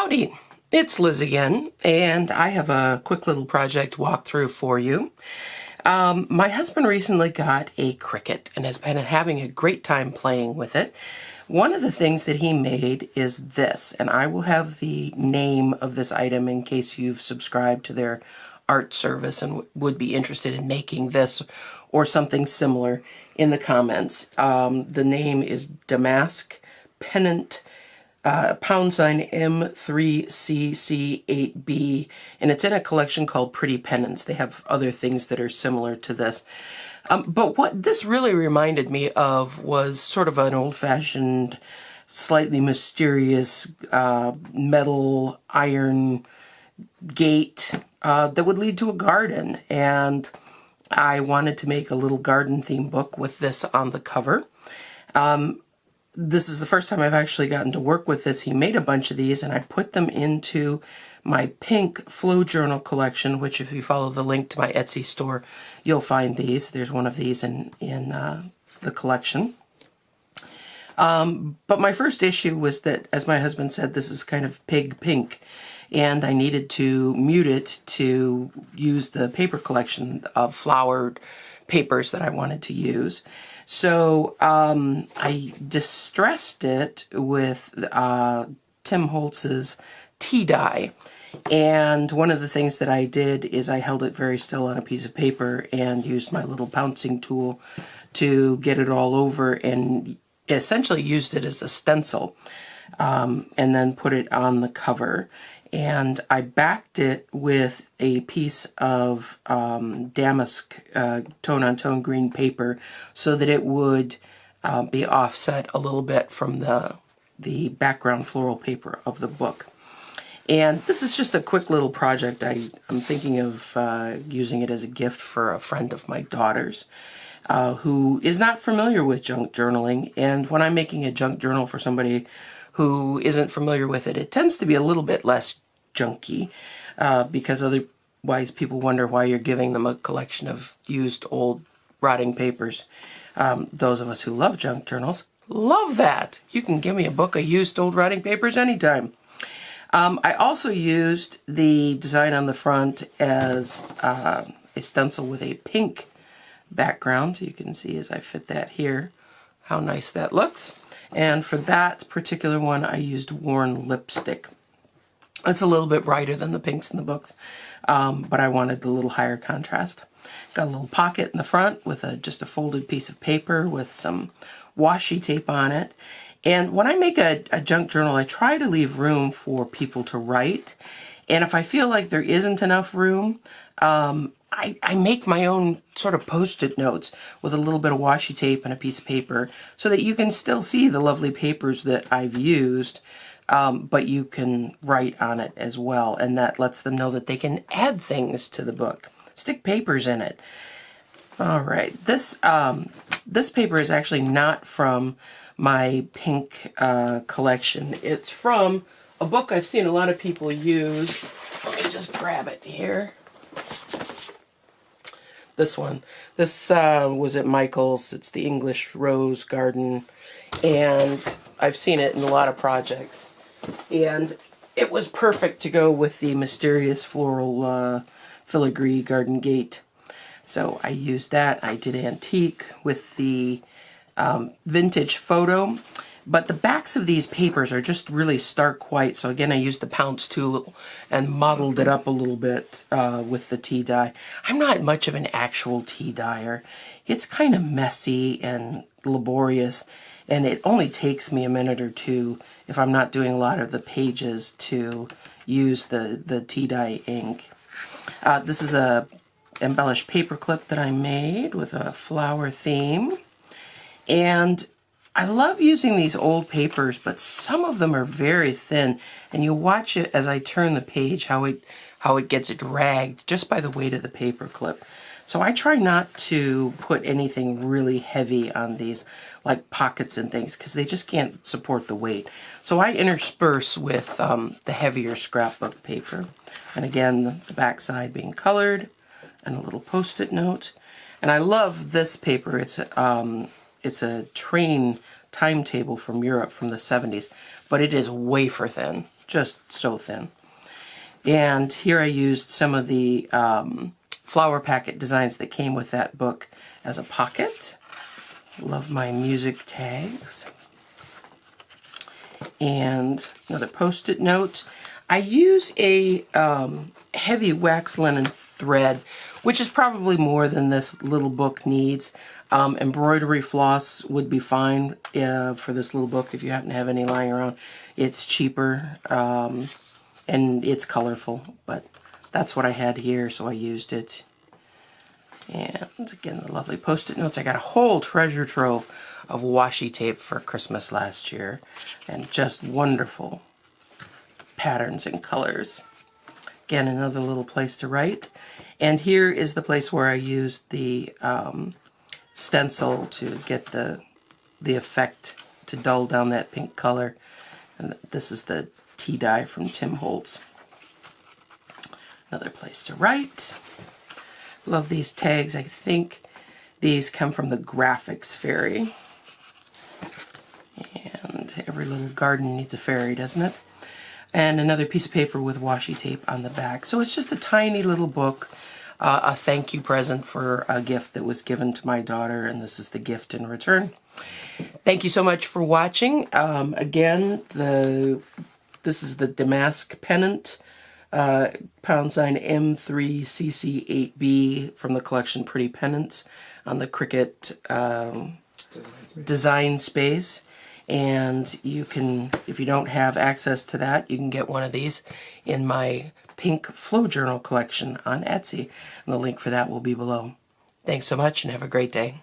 Howdy, it's Liz again, and I have a quick little project walkthrough for you. My husband recently got a Cricut and has been having a great time playing with it. One of the things that he made is this, and I will have the name of this item in case you've subscribed to their art service and would be interested in making this or something similar in the comments. The name is Damask Pennant, #M3CC8B, and it's in a collection called Pretty Pennants. They have other things that are similar to this. But what this really reminded me of was sort of an old-fashioned, slightly mysterious metal iron gate that would lead to a garden. And I wanted to make a little garden theme book with this on the cover. This is the first time I've actually gotten to work with this. He made a bunch of these, and I put them into my pink flow journal collection, which if you follow the link to my Etsy store, you'll find these. There's one of these in the collection. But my first issue was that, as my husband said, this is kind of pig pink, and I needed to mute it to use the paper collection of flowered papers that I wanted to use. So I distressed it with Tim Holtz's tea dye. And one of the things that I did is I held it very still on a piece of paper and used my little pouncing tool to get it all over, and essentially used it as a stencil, and then put it on the cover. And I backed it with a piece of damask tone-on-tone green paper so that it would be offset a little bit from the background floral paper of the book. And this is just a quick little project. I'm thinking of using it as a gift for a friend of my daughter's who is not familiar with junk journaling. And when I'm making a junk journal for somebody who isn't familiar with it, it tends to be a little bit less junky because otherwise people wonder why you're giving them a collection of used old rotting papers. Those of us who love junk journals love that. You can give me a book of used old rotting papers anytime. I also used the design on the front as a stencil with a pink background. You can see as I fit that here how nice that looks. And for that particular one, I used worn lipstick. It's a little bit brighter than the pinks in the books, but I wanted the little higher contrast. Got a little pocket in the front with just a folded piece of paper with some washi tape on it. And when I make a junk journal, I try to leave room for people to write. And if I feel like there isn't enough room, I make my own sort of post-it notes with a little bit of washi tape and a piece of paper so that you can still see the lovely papers that I've used, but you can write on it as well. And that lets them know that they can add things to the book. Stick papers in it. All right, this paper is actually not from my pink collection. It's from a book I've seen a lot of people use. Let me just grab it here. This one. This was at Michael's. It's the English Rose Garden, and I've seen it in a lot of projects. And it was perfect to go with the mysterious floral filigree garden gate. So I used that. I did antique with the vintage photo, but the backs of these papers are just really stark white. So again, I used the pounce tool and modeled it up a little bit with the tea dye. I'm not much of an actual tea dyer. It's kind of messy and laborious, and it only takes me a minute or two if I'm not doing a lot of the pages to use the tea dye ink. This is a embellished paper clip that I made with a flower theme. And I love using these old papers, but some of them are very thin, and you watch it as I turn the page how it gets dragged just by the weight of the paper clip. So I try not to put anything really heavy on these, like pockets and things, because they just can't support the weight. So I intersperse with the heavier scrapbook paper. And again, the back side being colored, and a little post-it note. And I love this paper. It's a train timetable from Europe from the 70s, but it is wafer thin. just so thin. And here I used some of the flower packet designs that came with that book as a pocket. Love my music tags. And another post-it note. I use a heavy wax linen thread, which is probably more than this little book needs. Embroidery floss would be fine for this little book if you happen to have any lying around. It's cheaper and it's colorful, but that's what I had here, so I used it. And again, the lovely post-it notes. I got a whole treasure trove of washi tape for Christmas last year, and just wonderful patterns and colors. Again, another little place to write. And here is the place where I used the stencil to get the effect to dull down that pink color. And this is the tea dye from Tim Holtz. Another place to write. Love these tags. I think these come from the Graphics Fairy. And every little garden needs a fairy, doesn't it? And another piece of paper with washi tape on the back. So it's just a tiny little book, a thank you present for a gift that was given to my daughter, and this is the gift in return. Thank you so much for watching. Again, this is the Damask Pennant, #M3CC8B from the collection Pretty Pennants on the Cricut Design Space. And you can, if you don't have access to that, you can get one of these in my pink flow journal collection on Etsy. And the link for that will be below. Thanks so much and have a great day.